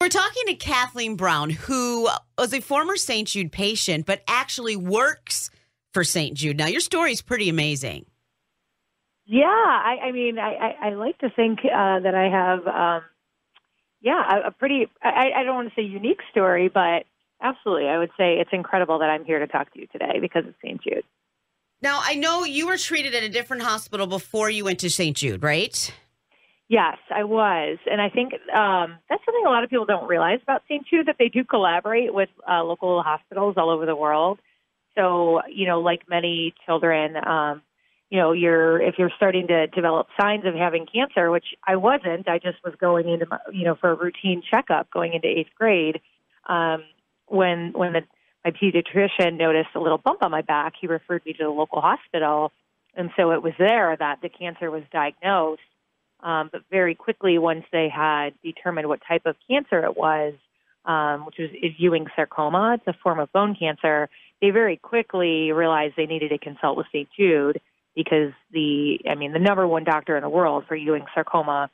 We're talking to Kathleen Brown, who was a former St. Jude patient, but actually works for St. Jude. Now, your story is pretty amazing. Yeah, I like to think that I have, a pretty, I don't want to say unique story, but absolutely, I would say it's incredible that I'm here to talk to you today because of St. Jude. Now, I know you were treated at a different hospital before you went to St. Jude, right? Yes, I was. And I think that's something a lot of people don't realize about St. Jude, that they do collaborate with local hospitals all over the world. So, like many children, if you're starting to develop signs of having cancer, which I wasn't, I just was going into, for a routine checkup going into 8th grade. When my pediatrician noticed a little bump on my back, he referred me to the local hospital. And so it was there that the cancer was diagnosed. But very quickly, once they had determined what type of cancer it was, which is Ewing sarcoma, it's a form of bone cancer, they very quickly realized they needed to consult with St. Jude because the number one doctor in the world for Ewing sarcoma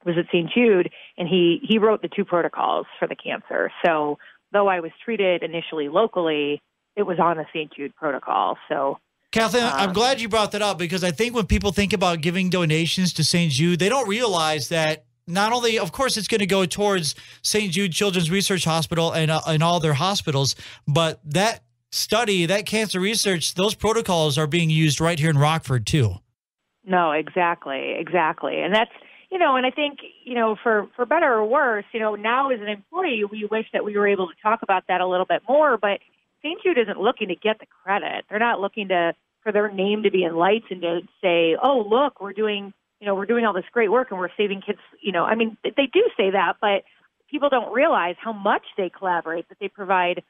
was at St. Jude, and he wrote the 2 protocols for the cancer. So though I was treated initially locally, it was on the St. Jude protocol. So, Kathleen, I'm glad you brought that up because I think when people think about giving donations to St. Jude, they don't realize that not only, of course, it's going to go towards St. Jude Children's Research Hospital and all their hospitals, but that study, that cancer research, those protocols are being used right here in Rockford, too. No, exactly. And that's, and I think, for better or worse, now as an employee, we wish that we were able to talk about that a little bit more, but St. Jude isn't looking to get the credit. They're not looking for their name to be in lights and to say, oh, look, we're doing all this great work and we're saving kids. They do say that, but people don't realize how much they collaborate, that they provide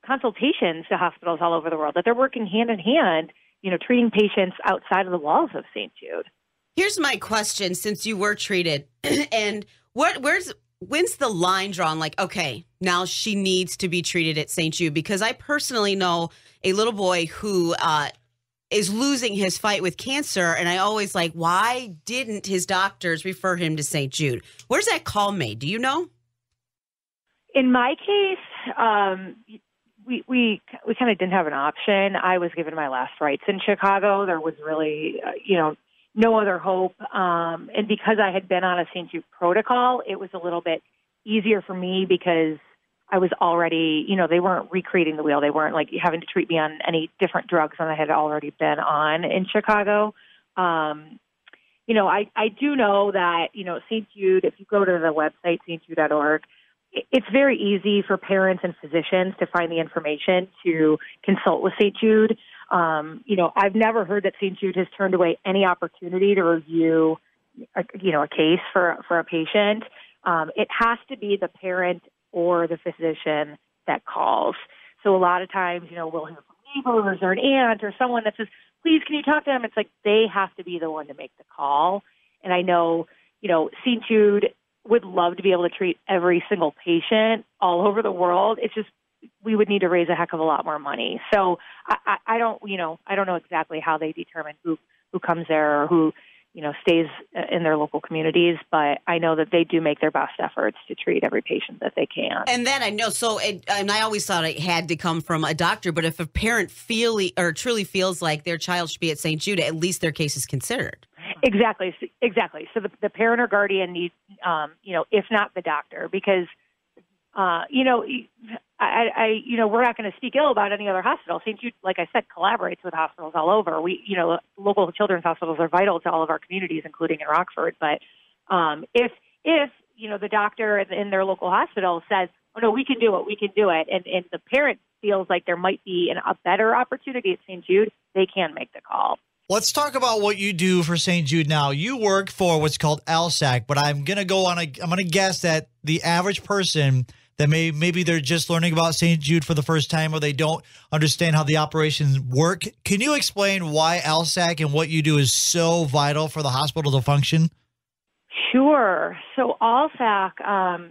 consultations to hospitals all over the world, that they're working hand in hand, treating patients outside of the walls of St. Jude. Here's my question, since you were treated, and when's the line drawn? Like, okay, now she needs to be treated at St. Jude, because I personally know a little boy who is losing his fight with cancer, and I always why didn't his doctors refer him to St. Jude? Where's that call made? Do you know? In my case, we kind of didn't have an option. I was given my last rites in Chicago. There was really, no other hope. And because I had been on a St. Jude protocol, it was a little bit easier for me because I was already, they weren't recreating the wheel. They weren't having to treat me on any different drugs than I had already been on in Chicago. I do know that, St. Jude, if you go to the website, stjude.org, it's very easy for parents and physicians to find the information to consult with St. Jude. I've never heard that St. Jude has turned away any opportunity to review, a case for a patient. It has to be the parent or the physician that calls. So a lot of times, we'll hear from neighbors or an aunt or someone that says, please, can you talk to them? It's they have to be the one to make the call. And I know, St. Jude would love to be able to treat every single patient all over the world. It's just, we would need to raise a heck of a lot more money. So I don't know exactly how they determine who comes there or who, stays in their local communities, but I know that they do make their best efforts to treat every patient that they can. And then I know, and I always thought it had to come from a doctor, but if a parent truly feels like their child should be at St. Jude, at least their case is considered. Exactly. So the parent or guardian needs, if not the doctor, because, we're not going to speak ill about any other hospital. St. Jude, like I said, collaborates with hospitals all over. Local children's hospitals are vital to all of our communities, including in Rockford. But if the doctor in their local hospital says, oh, no, we can do it, and the parent feels like there might be a better opportunity at St. Jude, they can make the call. Let's talk about what you do for St. Jude now. You work for what's called LSAC, but I'm going to guess that the average person that maybe they're just learning about St. Jude for the first time or they don't understand how the operations work. Can you explain why LSAC and what you do is so vital for the hospital to function? Sure. So ALSAC,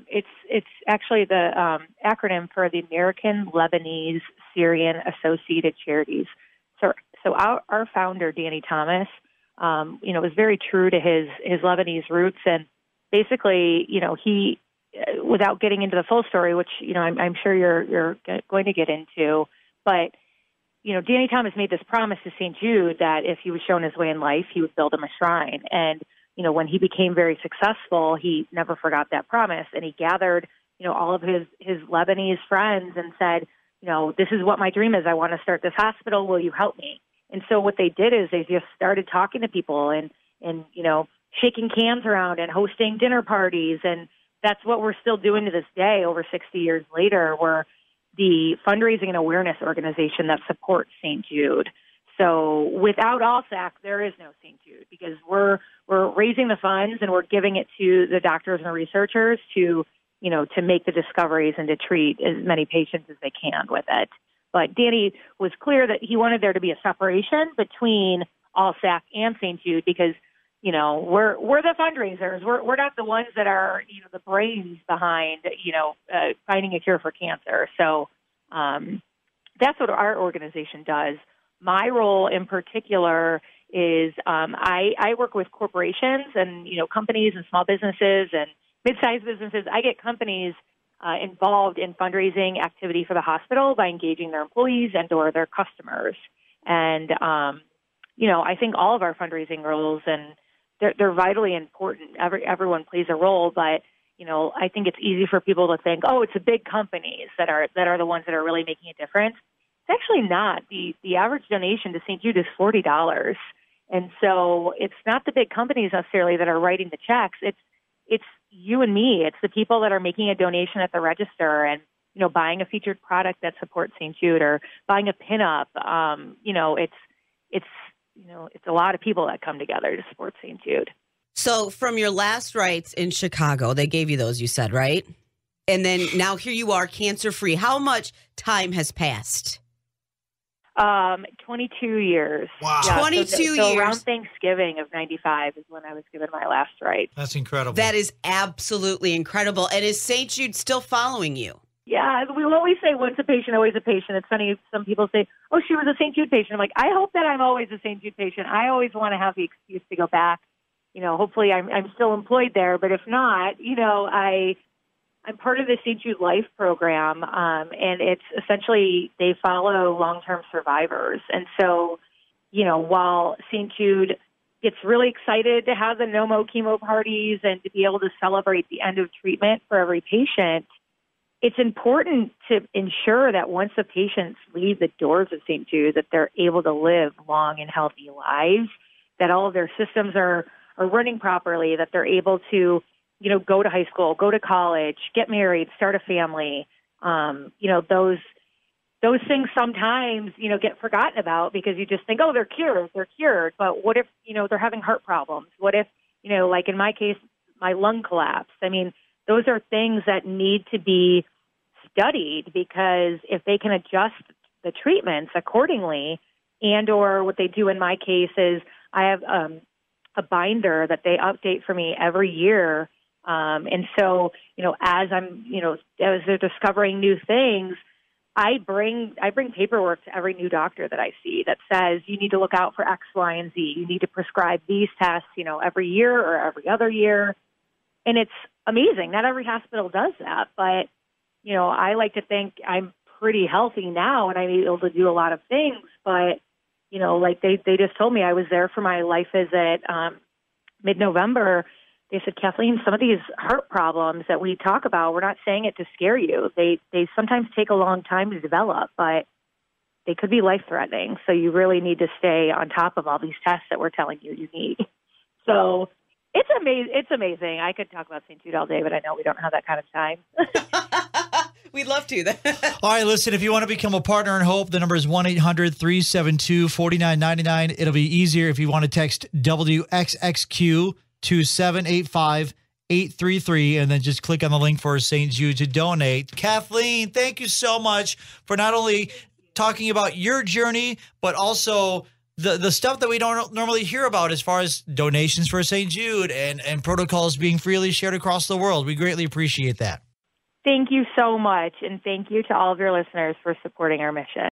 it's actually the acronym for the American Lebanese Syrian Associated Charities. So our founder, Danny Thomas, was very true to his Lebanese roots, and basically, he without getting into the full story, which, I'm sure you're going to get into, but, Danny Thomas made this promise to St. Jude that if he was shown his way in life, he would build him a shrine. And, when he became very successful, he never forgot that promise. And he gathered, all of his Lebanese friends and said, this is what my dream is. I want to start this hospital. Will you help me? And so what they did is they just started talking to people and shaking cans around and hosting dinner parties. And that's what we're still doing to this day, over 60 years later. We're the fundraising and awareness organization that supports St. Jude. So without ALSAC, there is no St. Jude, because we're raising the funds and we're giving it to the doctors and the researchers to make the discoveries and to treat as many patients as they can with it. But Danny was clear that he wanted there to be a separation between ALSAC and St. Jude, because we're the fundraisers. We're not the ones that are the brains behind finding a cure for cancer. So that's what our organization does. My role in particular is I work with corporations and companies and small businesses and mid-sized businesses. I get companies involved in fundraising activity for the hospital by engaging their employees and or their customers. And I think all of our fundraising roles, and they're vitally important. Everyone plays a role, but I think it's easy for people to think, oh, it's the big companies that are the ones that are really making a difference. It's actually not. The average donation to St. Jude is $40, and so it's not the big companies necessarily that are writing the checks. It's you and me. It's the people that are making a donation at the register and buying a featured product that supports St. Jude or buying a pinup. It's a lot of people that come together to support St. Jude. So from your last rites in Chicago, they gave you those, you said, right? And then now here you are, cancer-free. How much time has passed? 22 years. Wow. Yeah, 22 so years. Around Thanksgiving of 95 is when I was given my last rite. That's incredible. That is absolutely incredible. And is St. Jude still following you? Yeah, we always say once a patient, always a patient. It's funny, some people say, oh, she was a St. Jude patient. I'm like, I hope that I'm always a St. Jude patient. I always want to have the excuse to go back. Hopefully I'm still employed there. But if not, I'm part of the St. Jude Life program, and it's essentially they follow long-term survivors. And so, while St. Jude gets really excited to have the no-mo chemo parties and to be able to celebrate the end of treatment for every patient, it's important to ensure that once the patients leave the doors of St. Jude, that they're able to live long and healthy lives, that all of their systems are running properly, that they're able to go to high school, go to college, get married, start a family. Those things sometimes, get forgotten about because you just think, oh, they're cured. But what if, they're having heart problems? What if, like in my case, my lung collapsed? I mean, those are things that need to be studied, because if they can adjust the treatments accordingly, and or what they do in my case is I have a binder that they update for me every year. And so, as as they're discovering new things, I bring paperwork to every new doctor that I see that says you need to look out for X, Y, and Z. You need to prescribe these tests, every year or every other year. And it's amazing. Not every hospital does that, but, I like to think I'm pretty healthy now and I'm able to do a lot of things. But, like they just told me I was there for my life visit mid-November. They said, Kathleen, some of these heart problems that we talk about, we're not saying it to scare you. They sometimes take a long time to develop, but they could be life-threatening. So you really need to stay on top of all these tests that we're telling you need. So it's amazing. I could talk about St. Jude all day, but I know we don't have that kind of time. We'd love to. All right, listen, if you want to become a partner in hope, the number is 1-800-372-4999. It'll be easier if you want to text WXXQ to 785-833, and then just click on the link for St. Jude to donate. Kathleen, thank you so much for not only talking about your journey, but also the stuff that we don't normally hear about as far as donations for St. Jude and protocols being freely shared across the world. We greatly appreciate that. Thank you so much, and thank you to all of your listeners for supporting our mission.